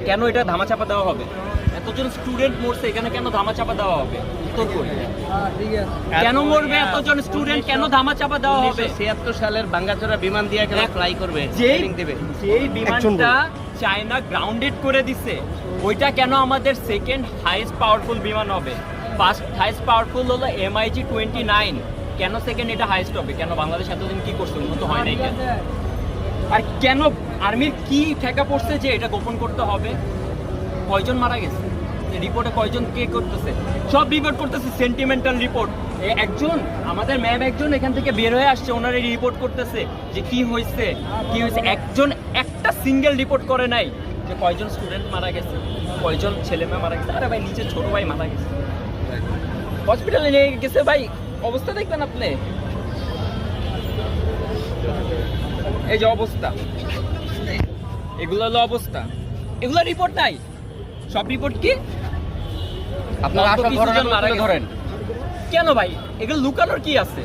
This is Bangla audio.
কেন এটা ধামাচাপা দেওয়া হবে? এতজন স্টুডেন্ট মরছে, এখানে কেন ধামাচাপা দেওয়া হবে? উত্তর করি, কেন মরবে এতজন স্টুডেন্ট, কেন ধামাচাপা দেওয়া হবে? 1976 সালের ভাঙ্গাচোরা বিমান দিয়ে কেন ফ্লাই করবে? যেই বিমানটা চায়না গ্রাউন্ডেড করে দিছে, ওইটা কেন আমাদের সেকেন্ড হাইয়েস্ট পাওয়ারফুল বিমান হবে? ফার্স্ট হাইয়েস্ট পাওয়ারফুল হলো MiG-29, কেন সেকেন্ড এটা হাইয়েস্ট হবে? কেন বাংলাদেশ এতদিন কি করছে, উন্নত হয় নাই কেন? আর কেন আর্মির কি ঠেকা পড়ছে যে এটা গোপন করতে হবে? কয়জন মারা গেছে রিপোর্টে, কয়জন কে করতেছে? সব রিপোর্ট করতেছে সেন্টিমেন্টাল রিপোর্ট। একজন আমাদের ম্যাম একজন এখান থেকে বের হয়ে আসছে, ওনার এই রিপোর্ট করতেছে যে কি হয়েছে কি হয়েছে। একজন একটা সিঙ্গেল রিপোর্ট করে নাই যে কয়জন স্টুডেন্ট মারা গেছে, কয়জন ছেলে মেয়ে মারা গেছে। আরে ভাই, নিচে ছোট ভাই মারা গেছে, হসপিটালে নিয়ে গেছে ভাই, অবস্থা দেখবেন আপনি, এই যে অবস্থা, এগুলো হলো অবস্থা। এগুলো রিপোর্ট নাই, সব রিপোর্ট কি আপনারা আসল ঘটনাগুলো তুলে ধরেন। কেন ভাই? এগুলো লুকানোর কি আছে?